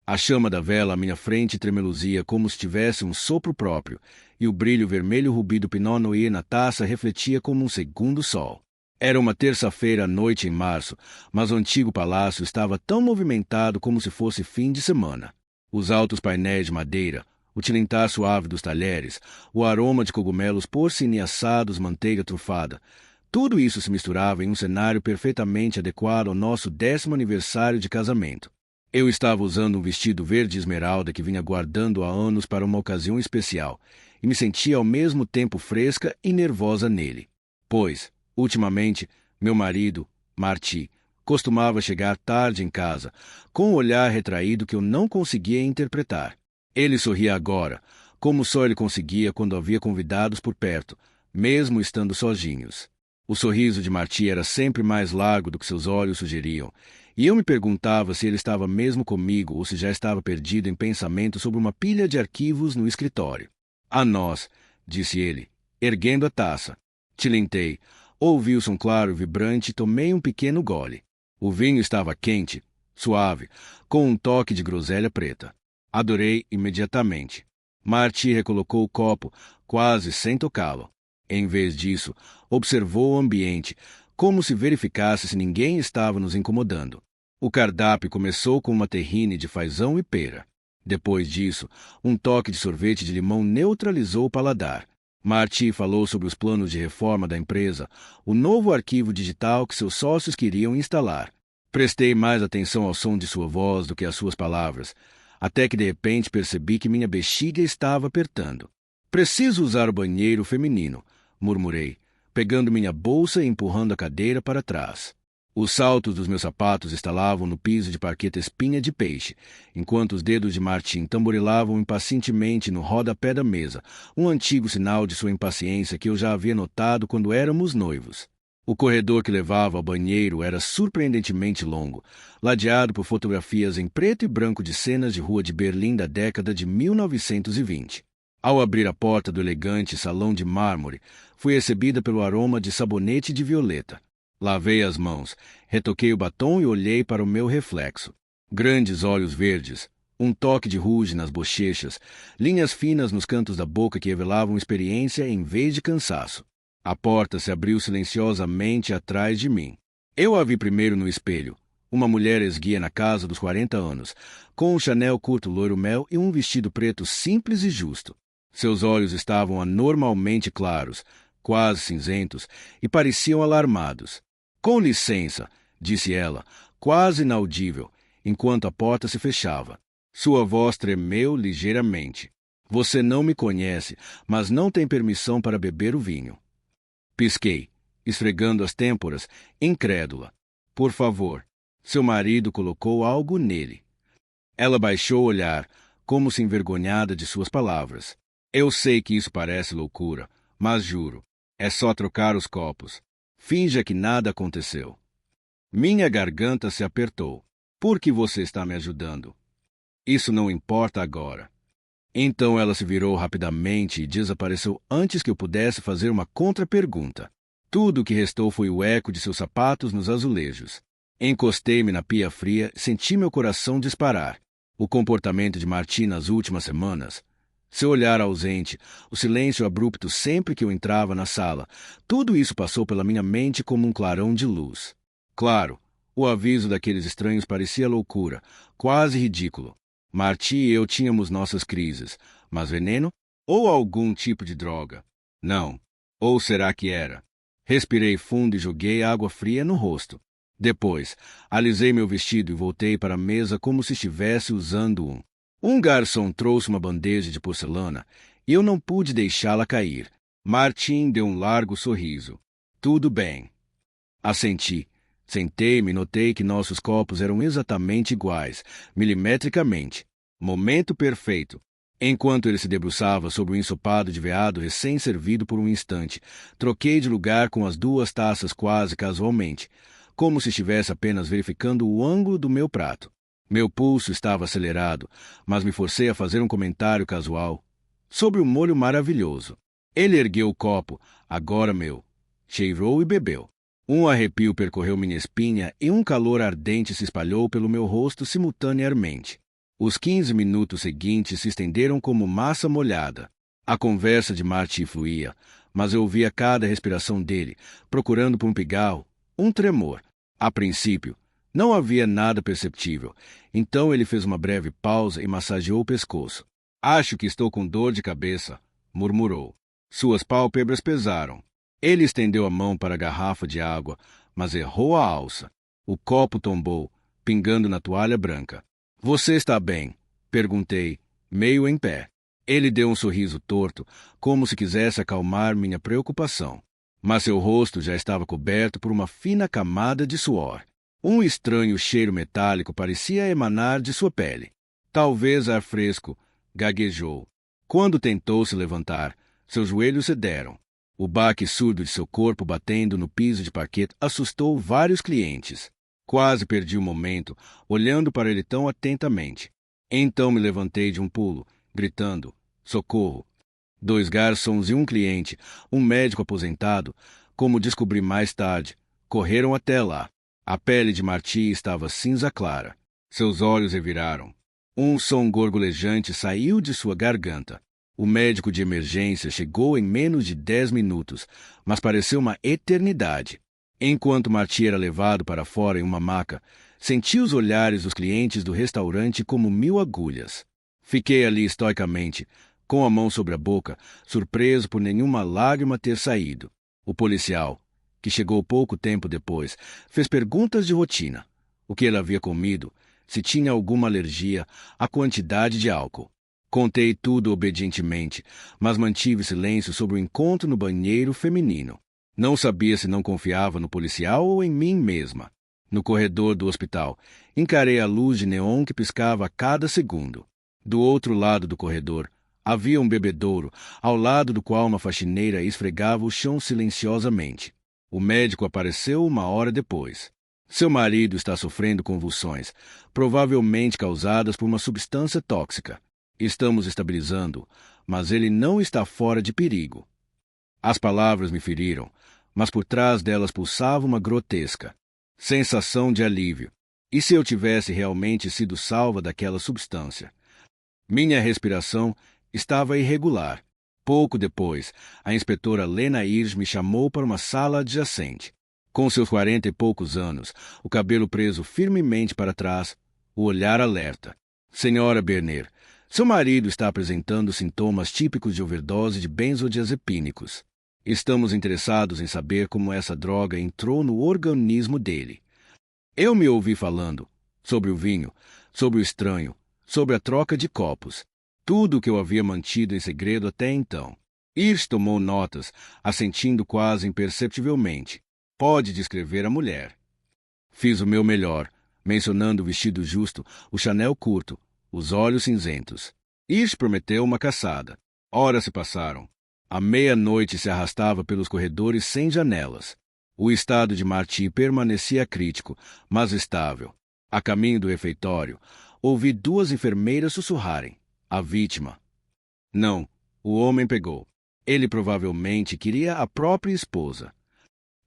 A chama da vela à minha frente tremeluzia como se tivesse um sopro próprio, e o brilho vermelho rubi do Pinot Noir na taça refletia como um segundo sol. Era uma terça-feira à noite em março, mas o antigo palácio estava tão movimentado como se fosse fim de semana. Os altos painéis de madeira, o tilintar suave dos talheres, o aroma de cogumelos porcini assados, manteiga trufada, tudo isso se misturava em um cenário perfeitamente adequado ao nosso 10º aniversário de casamento. Eu estava usando um vestido verde esmeralda que vinha guardando há anos para uma ocasião especial, e me sentia ao mesmo tempo fresca e nervosa nele. Pois, ultimamente, meu marido, Marty, costumava chegar tarde em casa, com um olhar retraído que eu não conseguia interpretar. Ele sorria agora, como só ele conseguia quando havia convidados por perto, mesmo estando sozinhos. O sorriso de Marty era sempre mais largo do que seus olhos sugeriam, e eu me perguntava se ele estava mesmo comigo ou se já estava perdido em pensamento sobre uma pilha de arquivos no escritório. A nós, disse ele, erguendo a taça. Tilintei. Ouvi o som claro e vibrante e tomei um pequeno gole. O vinho estava quente, suave, com um toque de groselha preta. Adorei imediatamente. Marty recolocou o copo, quase sem tocá-lo. Em vez disso, observou o ambiente, como se verificasse se ninguém estava nos incomodando. O cardápio começou com uma terrine de fazão e pera. Depois disso, um toque de sorvete de limão neutralizou o paladar. Marty falou sobre os planos de reforma da empresa, o novo arquivo digital que seus sócios queriam instalar. Prestei mais atenção ao som de sua voz do que às suas palavras, até que de repente percebi que minha bexiga estava apertando. Preciso usar o banheiro feminino, murmurei, pegando minha bolsa e empurrando a cadeira para trás. Os saltos dos meus sapatos estalavam no piso de parqueta espinha de peixe, enquanto os dedos de Martin tamborilavam impacientemente no rodapé da mesa, um antigo sinal de sua impaciência que eu já havia notado quando éramos noivos. O corredor que levava ao banheiro era surpreendentemente longo, ladeado por fotografias em preto e branco de cenas de rua de Berlim da década de 1920. Ao abrir a porta do elegante salão de mármore, fui recebida pelo aroma de sabonete de violeta. Lavei as mãos, retoquei o batom e olhei para o meu reflexo. Grandes olhos verdes, um toque de ruge nas bochechas, linhas finas nos cantos da boca que revelavam experiência em vez de cansaço. A porta se abriu silenciosamente atrás de mim. Eu a vi primeiro no espelho. Uma mulher esguia na casa dos 40 anos, com um Chanel curto loiro mel e um vestido preto simples e justo. Seus olhos estavam anormalmente claros, quase cinzentos, e pareciam alarmados. Com licença, disse ela, quase inaudível, enquanto a porta se fechava. Sua voz tremeu ligeiramente. Você não me conhece, mas não tem permissão para beber o vinho. Pisquei, esfregando as têmporas, incrédula. Por favor. Seu marido colocou algo nele. Ela baixou o olhar, como se envergonhada de suas palavras. Eu sei que isso parece loucura, mas juro, é só trocar os copos. Finja que nada aconteceu. Minha garganta se apertou. Por que você está me ajudando? Isso não importa agora. Então ela se virou rapidamente e desapareceu antes que eu pudesse fazer uma contra-pergunta. Tudo o que restou foi o eco de seus sapatos nos azulejos. Encostei-me na pia fria e senti meu coração disparar. O comportamento de Marty nas últimas semanas, seu olhar ausente, o silêncio abrupto sempre que eu entrava na sala, tudo isso passou pela minha mente como um clarão de luz. Claro, o aviso daqueles estranhos parecia loucura, quase ridículo. Marty e eu tínhamos nossas crises, mas veneno? Ou algum tipo de droga? Não. Ou será que era? Respirei fundo e joguei água fria no rosto. Depois, alisei meu vestido e voltei para a mesa como se estivesse usando um. Um garçom trouxe uma bandeja de porcelana e eu não pude deixá-la cair. Martin deu um largo sorriso. Tudo bem. Assenti. Sentei-me e notei que nossos copos eram exatamente iguais, milimetricamente. Momento perfeito. Enquanto ele se debruçava sobre o ensopado de veado recém-servido por um instante, troquei de lugar com as duas taças quase casualmente, como se estivesse apenas verificando o ângulo do meu prato. Meu pulso estava acelerado, mas me forcei a fazer um comentário casual sobre o molho maravilhoso. Ele ergueu o copo, agora meu, cheirou e bebeu. Um arrepio percorreu minha espinha e um calor ardente se espalhou pelo meu rosto simultaneamente. Os 15 minutos seguintes se estenderam como massa molhada. A conversa de Marty fluía, mas eu ouvia cada respiração dele, procurando por um pigarro, um tremor. A princípio, não havia nada perceptível. Então ele fez uma breve pausa e massageou o pescoço. Acho que estou com dor de cabeça, murmurou. Suas pálpebras pesaram. Ele estendeu a mão para a garrafa de água, mas errou a alça. O copo tombou, pingando na toalha branca. Você está bem? Perguntei, meio em pé. Ele deu um sorriso torto, como se quisesse acalmar minha preocupação. Mas seu rosto já estava coberto por uma fina camada de suor. Um estranho cheiro metálico parecia emanar de sua pele. Talvez ar fresco, gaguejou. Quando tentou se levantar, seus joelhos cederam. O baque surdo de seu corpo batendo no piso de parquet assustou vários clientes. Quase perdi o momento, olhando para ele tão atentamente. Então me levantei de um pulo, gritando, socorro. 2 garçons e um cliente, um médico aposentado, como descobri mais tarde, correram até lá. A pele de Marty estava cinza clara. Seus olhos reviraram. Um som gorgolejante saiu de sua garganta. O médico de emergência chegou em menos de 10 minutos, mas pareceu uma eternidade. Enquanto Marty era levado para fora em uma maca, senti os olhares dos clientes do restaurante como 1000 agulhas. Fiquei ali estoicamente, com a mão sobre a boca, surpreso por nenhuma lágrima ter saído. O policial, que chegou pouco tempo depois, fez perguntas de rotina. O que ele havia comido, se tinha alguma alergia, a quantidade de álcool. Contei tudo obedientemente, mas mantive silêncio sobre o encontro no banheiro feminino. Não sabia se não confiava no policial ou em mim mesma. No corredor do hospital, encarei a luz de neon que piscava a cada segundo. Do outro lado do corredor, havia um bebedouro, ao lado do qual uma faxineira esfregava o chão silenciosamente. O médico apareceu 1 hora depois. Seu marido está sofrendo convulsões, provavelmente causadas por uma substância tóxica. Estamos estabilizando, mas ele não está fora de perigo. As palavras me feriram, mas por trás delas pulsava uma grotesca sensação de alívio. E se eu tivesse realmente sido salva daquela substância? Minha respiração estava irregular. Pouco depois, a inspetora Lena Hirsch me chamou para uma sala adjacente. Com seus 40 e poucos anos, o cabelo preso firmemente para trás, o olhar alerta. Senhora Berner, seu marido está apresentando sintomas típicos de overdose de benzodiazepínicos. Estamos interessados em saber como essa droga entrou no organismo dele. Eu me ouvi falando sobre o vinho, sobre o estranho, sobre a troca de copos. Tudo o que eu havia mantido em segredo até então. Hirsch tomou notas, assentindo quase imperceptivelmente. Pode descrever a mulher. Fiz o meu melhor, mencionando o vestido justo, o chanel curto, os olhos cinzentos. Hirsch prometeu uma caçada. Horas se passaram. À meia-noite se arrastava pelos corredores sem janelas. O estado de Marty permanecia crítico, mas estável. A caminho do refeitório, ouvi 2 enfermeiras sussurrarem. A vítima. Não, o homem pegou. Ele provavelmente queria a própria esposa.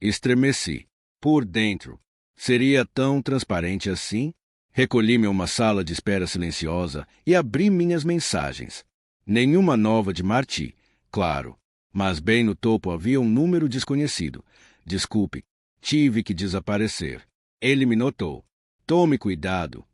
Estremeci. Por dentro. Seria tão transparente assim? Recolhi-me a uma sala de espera silenciosa e abri minhas mensagens. Nenhuma nova de Marty, claro. Mas bem no topo havia um número desconhecido. Desculpe, tive que desaparecer. Ele me notou. Tome cuidado.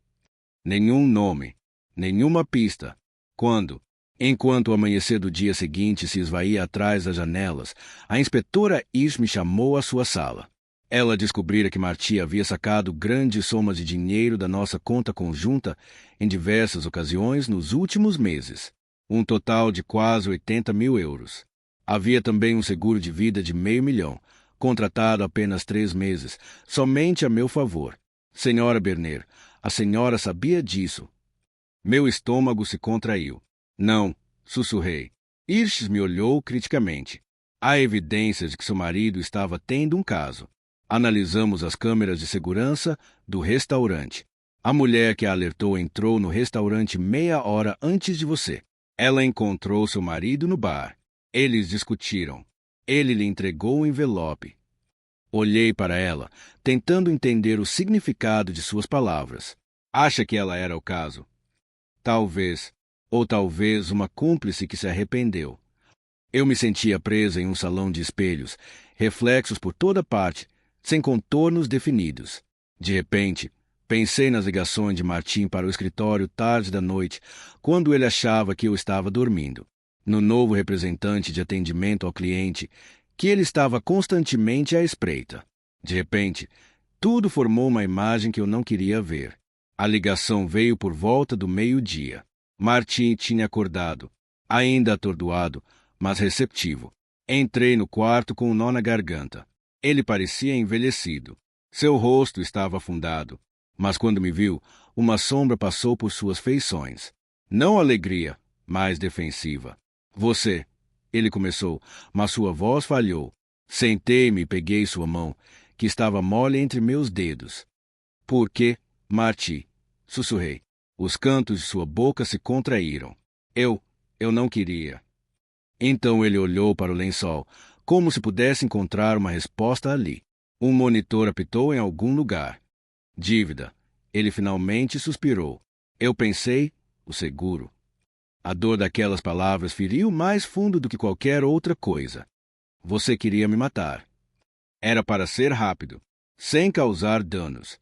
Nenhum nome. Nenhuma pista. Quando? Enquanto o amanhecer do dia seguinte se esvaía atrás das janelas, a inspetora Hirsch me chamou à sua sala. Ela descobrira que Marty havia sacado grandes somas de dinheiro da nossa conta conjunta em diversas ocasiões nos últimos meses. Um total de quase 80 mil euros. Havia também um seguro de vida de $500 mil, contratado apenas 3 meses, somente a meu favor. Senhora Berner, a senhora sabia disso. Meu estômago se contraiu. Não, sussurrei. Hirsch me olhou criticamente. Há evidências de que seu marido estava tendo um caso. Analisamos as câmeras de segurança do restaurante. A mulher que a alertou entrou no restaurante meia hora antes de você. Ela encontrou seu marido no bar. Eles discutiram. Ele lhe entregou o envelope. Olhei para ela, tentando entender o significado de suas palavras. Acha que ela era o caso? Talvez, ou talvez uma cúmplice que se arrependeu. Eu me sentia presa em um salão de espelhos, reflexos por toda parte, sem contornos definidos. De repente, pensei nas ligações de Martim para o escritório tarde da noite, quando ele achava que eu estava dormindo. No novo representante de atendimento ao cliente, que ele estava constantemente à espreita. De repente, tudo formou uma imagem que eu não queria ver. A ligação veio por volta do meio-dia. Martim tinha acordado, ainda atordoado, mas receptivo. Entrei no quarto com um nó na garganta. Ele parecia envelhecido. Seu rosto estava afundado, mas quando me viu, uma sombra passou por suas feições. Não alegria, mas defensiva. Você, ele começou, mas sua voz falhou. Sentei-me e peguei sua mão, que estava mole entre meus dedos. Por quê, Marty? Sussurrei. Os cantos de sua boca se contraíram. Eu não queria. Então ele olhou para o lençol, como se pudesse encontrar uma resposta ali. Um monitor apitou em algum lugar. Dívida. Ele finalmente suspirou. Eu pensei, o seguro. A dor daquelas palavras feriu mais fundo do que qualquer outra coisa. Você queria me matar. Era para ser rápido, sem causar danos.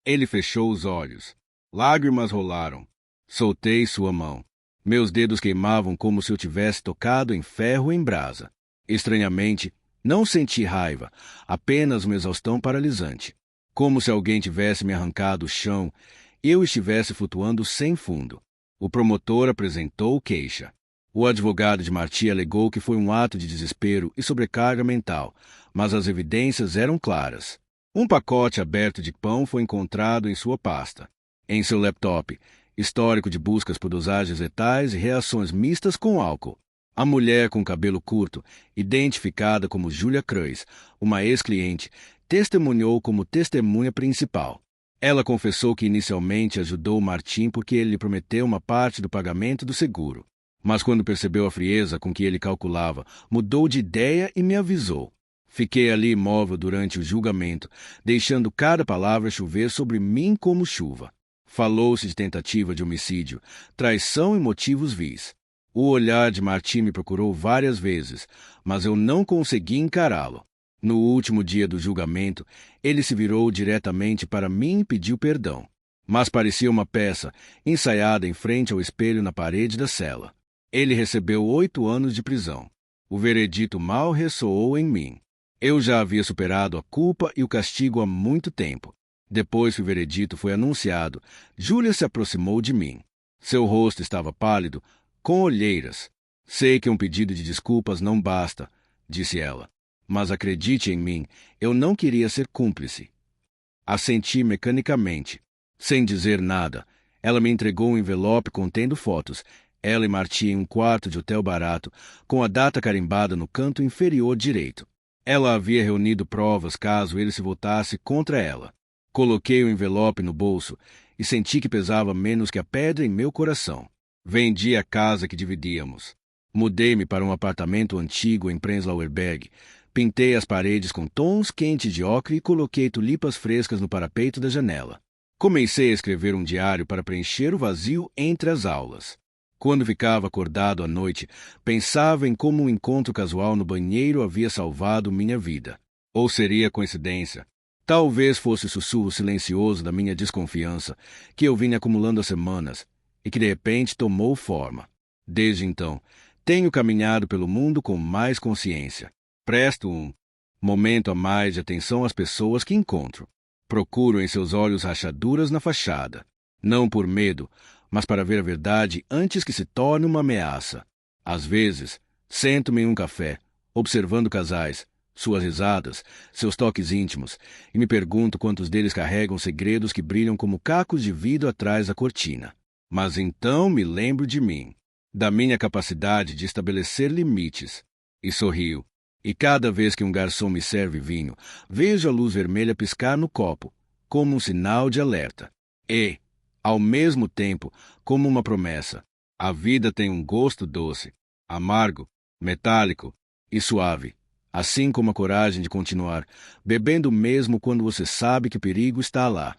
Ele fechou os olhos. Lágrimas rolaram. Soltei sua mão. Meus dedos queimavam como se eu tivesse tocado em ferro em brasa. Estranhamente, não senti raiva, apenas uma exaustão paralisante. Como se alguém tivesse me arrancado o chão e eu estivesse flutuando sem fundo. O promotor apresentou queixa. O advogado de Marty alegou que foi um ato de desespero e sobrecarga mental, mas as evidências eram claras. Um pacote aberto de pão foi encontrado em sua pasta. Em seu laptop, histórico de buscas por dosagens letais e reações mistas com álcool. A mulher com cabelo curto, identificada como Julia Creus, uma ex-cliente, testemunhou como testemunha principal. Ela confessou que inicialmente ajudou Martim porque ele lhe prometeu uma parte do pagamento do seguro. Mas quando percebeu a frieza com que ele calculava, mudou de ideia e me avisou. Fiquei ali imóvel durante o julgamento, deixando cada palavra chover sobre mim como chuva. Falou-se de tentativa de homicídio, traição e motivos vis. O olhar de Martim me procurou várias vezes, mas eu não consegui encará-lo. No último dia do julgamento, ele se virou diretamente para mim e pediu perdão. Mas parecia uma peça, ensaiada em frente ao espelho na parede da cela. Ele recebeu 8 anos de prisão. O veredito mal ressoou em mim. Eu já havia superado a culpa e o castigo há muito tempo. Depois que o veredito foi anunciado, Júlia se aproximou de mim. Seu rosto estava pálido, com olheiras. Sei que um pedido de desculpas não basta, disse ela. Mas acredite em mim, eu não queria ser cúmplice. Assenti mecanicamente. Sem dizer nada, ela me entregou um envelope contendo fotos. Ela e Martim em um quarto de hotel barato, com a data carimbada no canto inferior direito. Ela havia reunido provas caso ele se voltasse contra ela. Coloquei o envelope no bolso e senti que pesava menos que a pedra em meu coração. Vendi a casa que dividíamos. Mudei-me para um apartamento antigo em Prenzlauer Berg. Pintei as paredes com tons quentes de ocre e coloquei tulipas frescas no parapeito da janela. Comecei a escrever um diário para preencher o vazio entre as aulas. Quando ficava acordado à noite, pensava em como um encontro casual no banheiro havia salvado minha vida. Ou seria coincidência? Talvez fosse o sussurro silencioso da minha desconfiança, que eu vinha acumulando há semanas, e que de repente tomou forma. Desde então, tenho caminhado pelo mundo com mais consciência. Presto um momento a mais de atenção às pessoas que encontro. Procuro em seus olhos rachaduras na fachada. Não por medo, mas para ver a verdade antes que se torne uma ameaça. Às vezes, sento-me em um café, observando casais, suas risadas, seus toques íntimos, e me pergunto quantos deles carregam segredos que brilham como cacos de vidro atrás da cortina. Mas então me lembro de mim, da minha capacidade de estabelecer limites, e sorrio. E cada vez que um garçom me serve vinho, vejo a luz vermelha piscar no copo, como um sinal de alerta. E, ao mesmo tempo, como uma promessa, a vida tem um gosto doce, amargo, metálico e suave, assim como a coragem de continuar, bebendo mesmo quando você sabe que o perigo está lá.